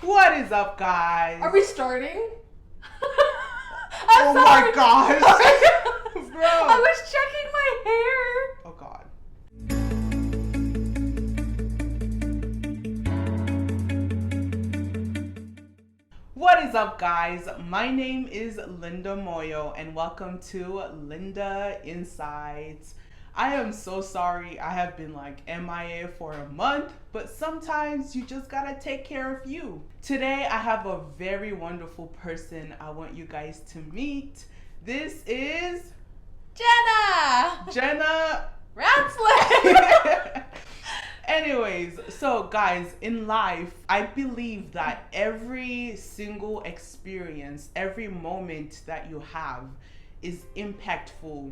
What is up, guys? Are we starting? Oh my gosh. Bro. I was checking my hair. Oh god. What is up, guys? My name is Linda Moyo and welcome to Linda Insights. I am so sorry I have been like MIA for a month, but sometimes you just gotta take care of you. Today I have a very wonderful person I want you guys to meet. This is Jenna Ratzlaff. Anyways, so guys, in life, I believe that every single experience, every moment that you have is impactful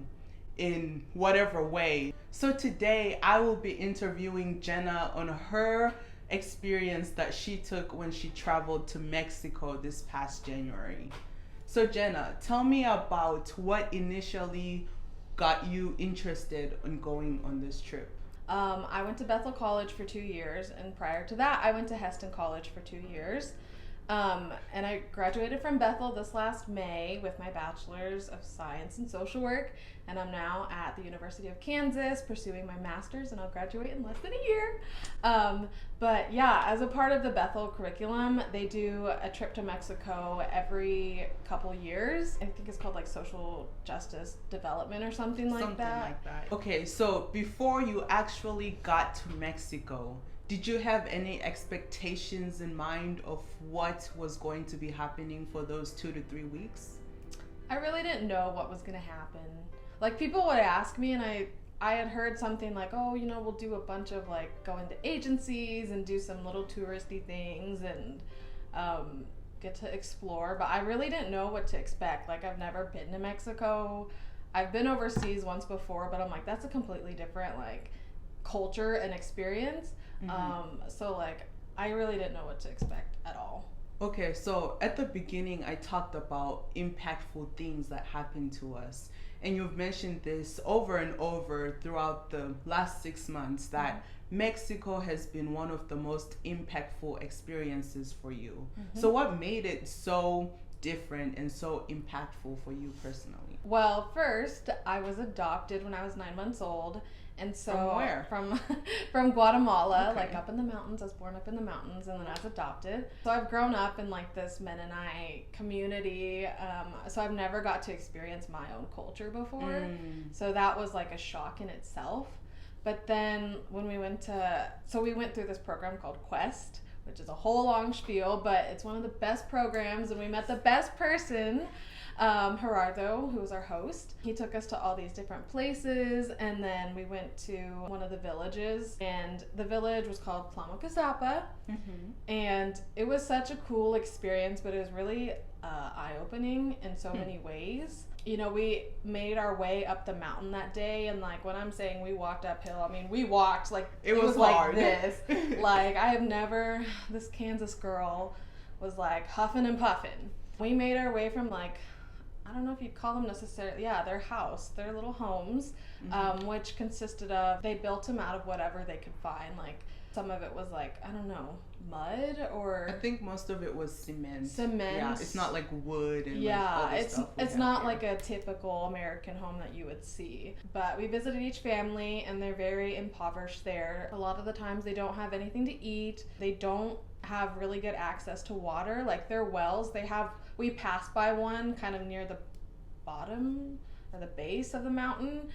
in whatever way. So today I will be interviewing Jenna on her experience that she took when she traveled to Mexico this past January. So Jenna, tell me about what initially got you interested in going on this trip. I went to Bethel College for 2 years, and prior to that I went to Heston College for 2 years. And I graduated from Bethel this last May with my Bachelor's of Science in Social Work, and I'm now at the University of Kansas pursuing my master's, and I'll graduate in less than a year. But yeah, as a part of the Bethel curriculum, they do a trip to Mexico every couple years. I think it's called like social justice development or something like that. Okay, so before you actually got to Mexico, did you have any expectations in mind of what was going to be happening for those 2 to 3 weeks? I really didn't know what was going to happen. Like, people would ask me, and I had heard something like, oh, you know, we'll do a bunch of like go into agencies and do some little touristy things and get to explore, but I really didn't know what to expect. Like, I've never been to Mexico. I've been overseas once before, but I'm like, that's a completely different like culture and experience. So like I really didn't know what to expect at all. Okay, so at the beginning I talked about impactful things that happen to us, and you've mentioned this over and over throughout the last 6 months that Mexico has been one of the most impactful experiences for you. So what made it so different and so impactful for you personally? Well, first, I was adopted when I was 9 months old. And so from where? From Guatemala, okay. Like up in the mountains. I was born up in the mountains, and then I was adopted. So I've grown up in like this Mennonite community. So I've never got to experience my own culture before. So that was like a shock in itself. But then when we went through this program called Quest, which is a whole long spiel, but it's one of the best programs, and we met the best person, Gerardo, who was our host. He took us to all these different places, and then we went to one of the villages, and the village was called Tlamocazapa, and it was such a cool experience, but it was really eye-opening in so many ways. You know, we made our way up the mountain that day, and like when I'm saying we walked uphill, I mean we walked like it was hard. Like this. Like this Kansas girl was like huffing and puffing. We made our way from like, I don't know if you'd call them necessarily, their little homes, which consisted of, they built them out of whatever they could find. Like some of it was like, I don't know, mud or... I think most of it was cement. Yeah, it's not like wood and it's not like a typical American home that you would see. But we visited each family, and they're very impoverished there. A lot of the times they don't have anything to eat. They don't have really good access to water. Like their wells, we passed by one kind of near the bottom or the base of the mountain.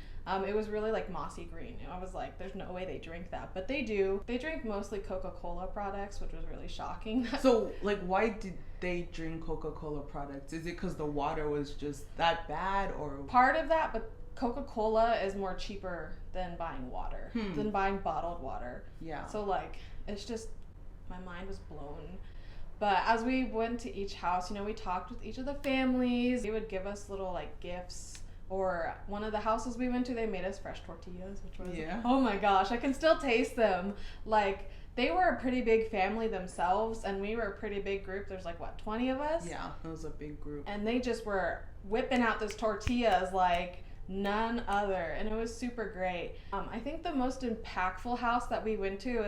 It was really like mossy green. I was like, there's no way they drink that, but they do. They drink mostly Coca-Cola products, which was really shocking. So like, why did they drink Coca-Cola products? Is it because the water was just that bad, or? Part of that, but Coca-Cola is more cheaper than buying water, than buying bottled water. Yeah. So like, it's just, my mind was blown. But as we went to each house, you know, we talked with each of the families. They would give us little like gifts. Or one of the houses we went to, they made us fresh tortillas, which was, oh my gosh, I can still taste them. Like, they were a pretty big family themselves, and we were a pretty big group. There's like, 20 of us? Yeah, it was a big group. And they just were whipping out those tortillas like none other, and it was super great. I think the most impactful house that we went to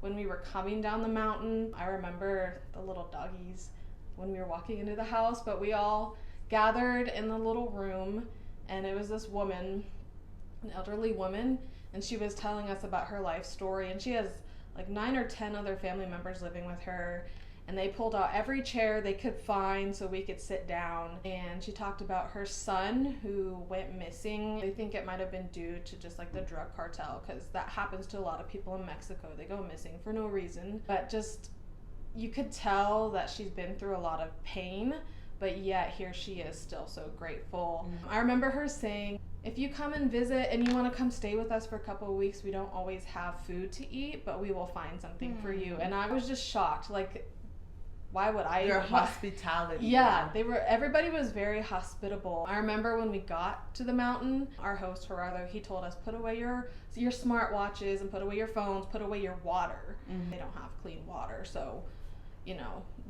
when we were coming down the mountain. I remember the little doggies when we were walking into the house, but we all gathered in the little room, and it was this woman, an elderly woman, and she was telling us about her life story, and she has like 9 or 10 other family members living with her, and they pulled out every chair they could find so we could sit down. And she talked about her son who went missing. They think it might have been due to just like the drug cartel, because that happens to a lot of people in Mexico. They go missing for no reason, but just you could tell that she's been through a lot of pain, but yet here she is still so grateful. I remember her saying, if you come and visit and you want to come stay with us for a couple of weeks, we don't always have food to eat, but we will find something for you. And I was just shocked. Like, why would I? Their hospitality. Yeah, everybody was very hospitable. I remember when we got to the mountain, our host Gerardo, he told us, put away your smartwatches and put away your phones, put away your water. They don't have clean water, so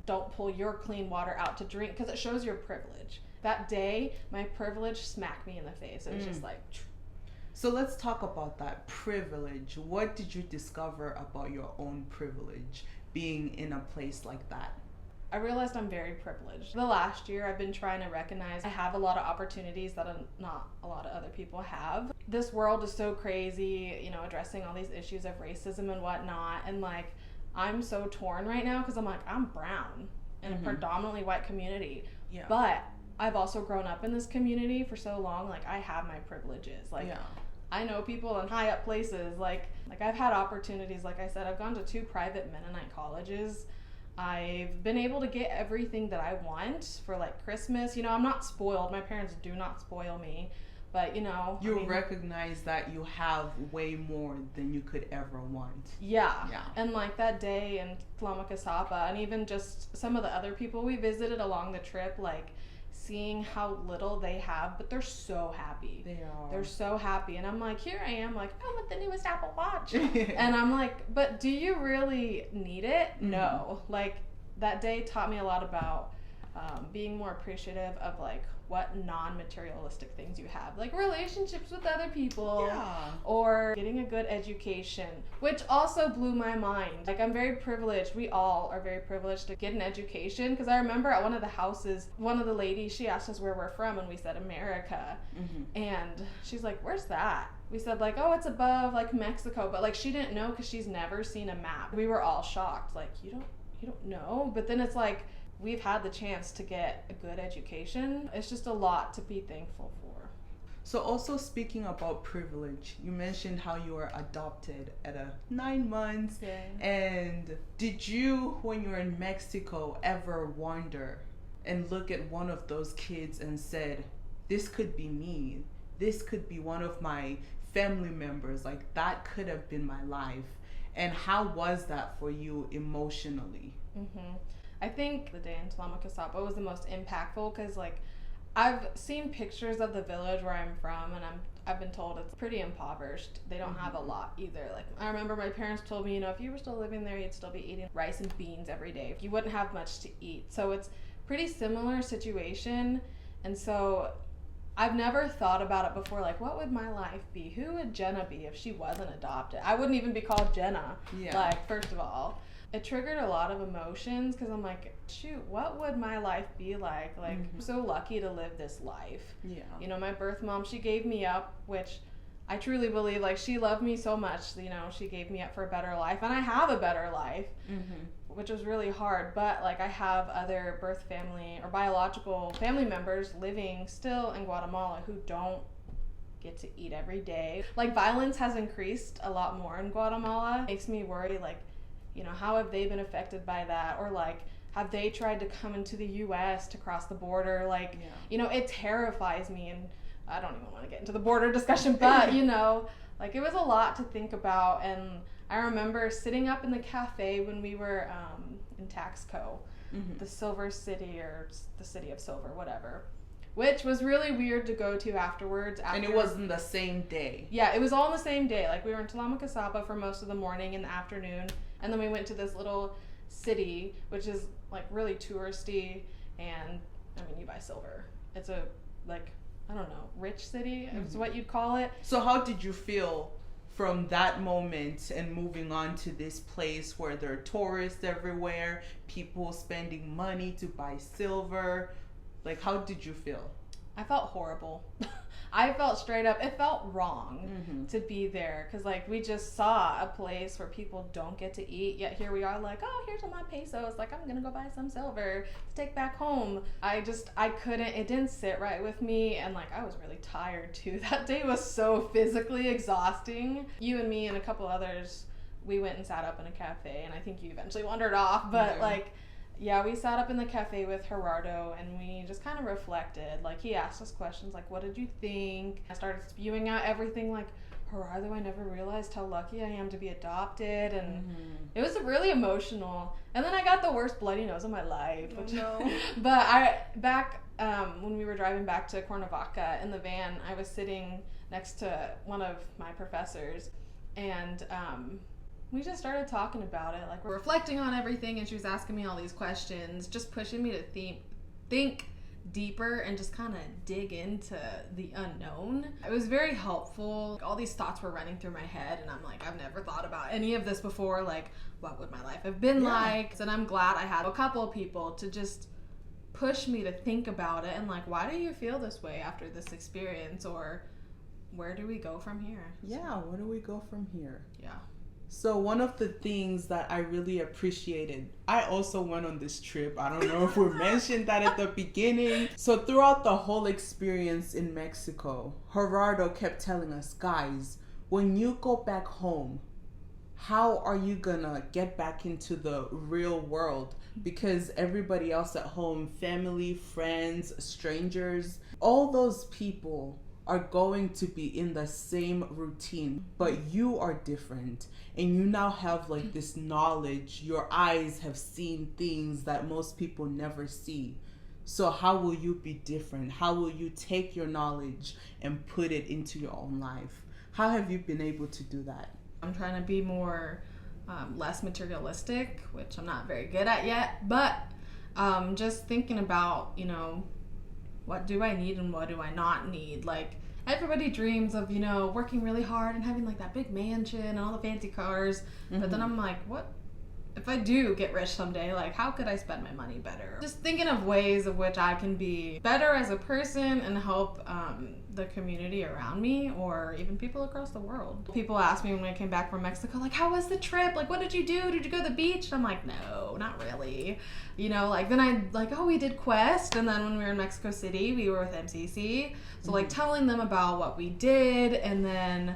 don't pull your clean water out to drink, because it shows your privilege. That day, my privilege smacked me in the face. It was just like... So let's talk about that privilege. What did you discover about your own privilege being in a place like that? I realized I'm very privileged. The last year, I've been trying to recognize I have a lot of opportunities that not a lot of other people have. This world is so crazy, addressing all these issues of racism and whatnot. And like, I'm so torn right now because I'm like, I'm brown in a predominantly white community. Yeah. But I've also grown up in this community for so long. Like, I have my privileges. Like, I know people in high up places. Like I've had opportunities. Like I said, I've gone to 2 private Mennonite colleges. I've been able to get everything that I want for like Christmas. I'm not spoiled. My parents do not spoil me. But, You recognize that you have way more than you could ever want. Yeah. And like that day in Tlamakasapa, and even just some of the other people we visited along the trip, like seeing how little they have, but they're so happy. They are. They're so happy. And I'm like, here I am, like, I want the newest Apple Watch. And I'm like, but do you really need it? No. Like, that day taught me a lot about being more appreciative of like what non-materialistic things you have, like relationships with other people, or getting a good education, which also blew my mind. Like, I'm very privileged. We all are very privileged to get an education, because I remember at one of the houses, one of the ladies, she asked us where we're from, and we said America. And she's like, where's that? We said like, oh, it's above like Mexico, but like she didn't know because she's never seen a map. We were all shocked, like, you don't know. But then it's like, we've had the chance to get a good education. It's just a lot to be thankful for. So also, speaking about privilege, you mentioned how you were adopted at 9 months. And did you, when you were in Mexico, ever wonder and look at one of those kids and said, this could be me, this could be one of my family members, like that could have been my life? And how was that for you emotionally? I think the day in Tlamakasapa was the most impactful, because like I've seen pictures of the village where I'm from, and I've been told it's pretty impoverished. They don't have a lot either. Like, I remember my parents told me, if you were still living there, you'd still be eating rice and beans every day. You wouldn't have much to eat. So it's pretty similar situation. And so I've never thought about it before. Like, what would my life be? Who would Jenna be if she wasn't adopted? I wouldn't even be called Jenna. Like, first of all. It triggered a lot of emotions, because I'm like, shoot, what would my life be like? Like, I'm so lucky to live this life. My birth mom, she gave me up, which I truly believe, like, she loved me so much, she gave me up for a better life, and I have a better life, which was really hard. But like, I have other birth family or biological family members living still in Guatemala who don't get to eat every day. Like, violence has increased a lot more in Guatemala. It makes me worry, like, how have they been affected by that? Or like, have they tried to come into the U.S. to cross the border? Like, it terrifies me, and I don't even want to get into the border discussion, but like, it was a lot to think about. And I remember sitting up in the cafe when we were in Taxco, the Silver City, or the City of Silver, whatever, which was really weird to go to afterwards. And it wasn't the same day. Yeah, it was all on the same day. Like, we were in Tlamakasapa for most of the morning and the afternoon, and then we went to this little city, which is like really touristy, and I mean, you buy silver. It's a, like, I don't know, rich city is what you'd call it. So how did you feel from that moment and moving on to this place where there are tourists everywhere, people spending money to buy silver? Like, how did you feel? I felt horrible. I felt straight up, it felt wrong to be there, because like we just saw a place where people don't get to eat, yet here we are like, oh, here's all my pesos, like I'm gonna go buy some silver to take back home. I couldn't, it didn't sit right with me, and like I was really tired too. That day was so physically exhausting. You and me and a couple others, we went and sat up in a cafe, and I think you eventually wandered off, but yeah, we sat up in the cafe with Gerardo and we just kind of reflected. Like, he asked us questions like, what did you think? I started spewing out everything like, Gerardo, I never realized how lucky I am to be adopted. And it was really emotional. And then I got the worst bloody nose of my life. Which, but when we were driving back to Cuernavaca in the van, I was sitting next to one of my professors, and we just started talking about it, like we're reflecting on everything, and she was asking me all these questions, just pushing me to think deeper and just kind of dig into the unknown. It was very helpful. All these thoughts were running through my head, and I'm like, I've never thought about any of this before. Like, what would my life have been like? And I'm glad I had a couple of people to just push me to think about it, and like, why do you feel this way after this experience, or where do we go from here? Yeah, where do we go from here? Yeah. So one of the things that I really appreciated, I also went on this trip. I don't know if we mentioned that at the beginning. So throughout the whole experience in Mexico, Gerardo kept telling us, guys, when you go back home, how are you gonna get back into the real world? Because everybody else at home, family, friends, strangers, all those people are going to be in the same routine, but you are different, and you now have like this knowledge. Your eyes have seen things that most people never see. So how will you be different? How will you take your knowledge and put it into your own life? How have you been able to do that? I'm trying to be more less materialistic, which I'm not very good at yet, but just thinking about, you know, what do I need and what do I not need? Like, everybody dreams of, you know, working really hard and having like that big mansion and all the fancy cars. But then I'm like, what if I do get rich someday? Like, how could I spend my money better? Just thinking of ways of which I can be better as a person and help the community around me, or even people across the world. People ask me when I came back from Mexico, like, how was the trip? Like, what did you do? Did you go to the beach? And I'm like, no, not really. You know, like, then I like, oh, we did Quest, and then when we were in Mexico City, we were with MCC. So like telling them about what we did, and then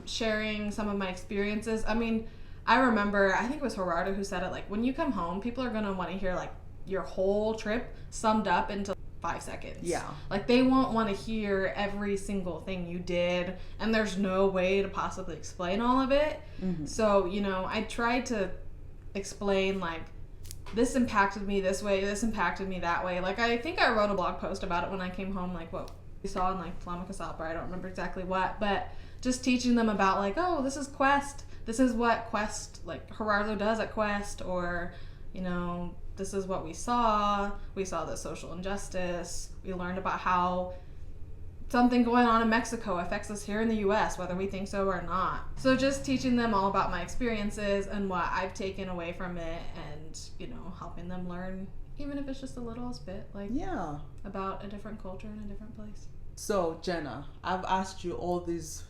sharing some of my experiences. I mean, I remember, I think it was Gerardo who said it, like, when you come home, people are going to want to hear, like, your whole trip summed up into 5 seconds. Yeah. Like, they won't want to hear every single thing you did, and there's no way to possibly explain all of it. So, you know, I tried to explain, like, this impacted me this way, this impacted me that way. Like, I think I wrote a blog post about it when I came home, like, what we saw in, like, Tlamakasapa, I don't remember exactly what, but just teaching them about, like, oh, this is Quest. This is what Quest, like, Gerardo does at Quest, or, you know, this is what we saw. We saw the social injustice. We learned about how something going on in Mexico affects us here in the U.S., whether we think so or not. So just teaching them all about my experiences and what I've taken away from it, and, you know, helping them learn, even if it's just a little bit, like, about a different culture in a different place. So, Jenna, I've asked you all these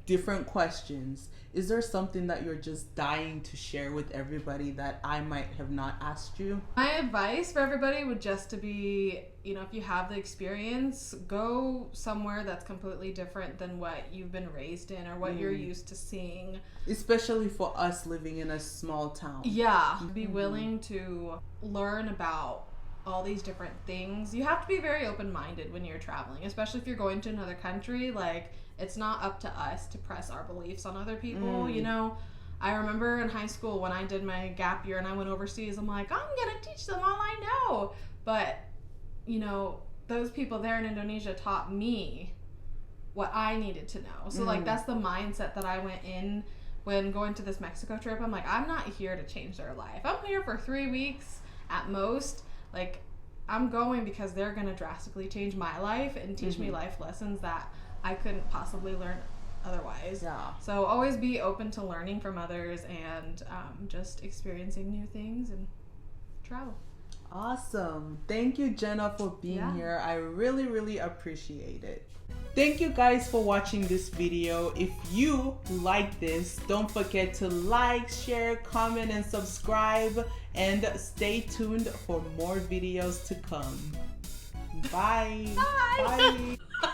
different questions. Is there something that you're just dying to share with everybody that I might have not asked you? My advice for everybody would just to be, you know, if you have the experience, go somewhere that's completely different than what you've been raised in or what you're used to seeing. Especially for us living in a small town. Yeah. Be willing to learn about all these different things. You have to be very open-minded when you're traveling, especially if you're going to another country. Like, it's not up to us to press our beliefs on other people. You know, I remember in high school when I did my gap year and I went overseas, I'm like, I'm gonna teach them all I know. But, you know, those people there in Indonesia taught me what I needed to know. So like, that's the mindset that I went in when going to this Mexico trip. I'm like, I'm not here to change their life. I'm here for 3 weeks at most. Like, I'm going because they're going to drastically change my life and teach me life lessons that I couldn't possibly learn otherwise. Yeah. So always be open to learning from others and just experiencing new things and travel. Awesome. Thank you, Jenna, for being here. I really, really appreciate it. Thank you guys for watching this video. If you like this, don't forget to like, share, comment, and subscribe. And stay tuned for more videos to come. Bye. Bye. Bye.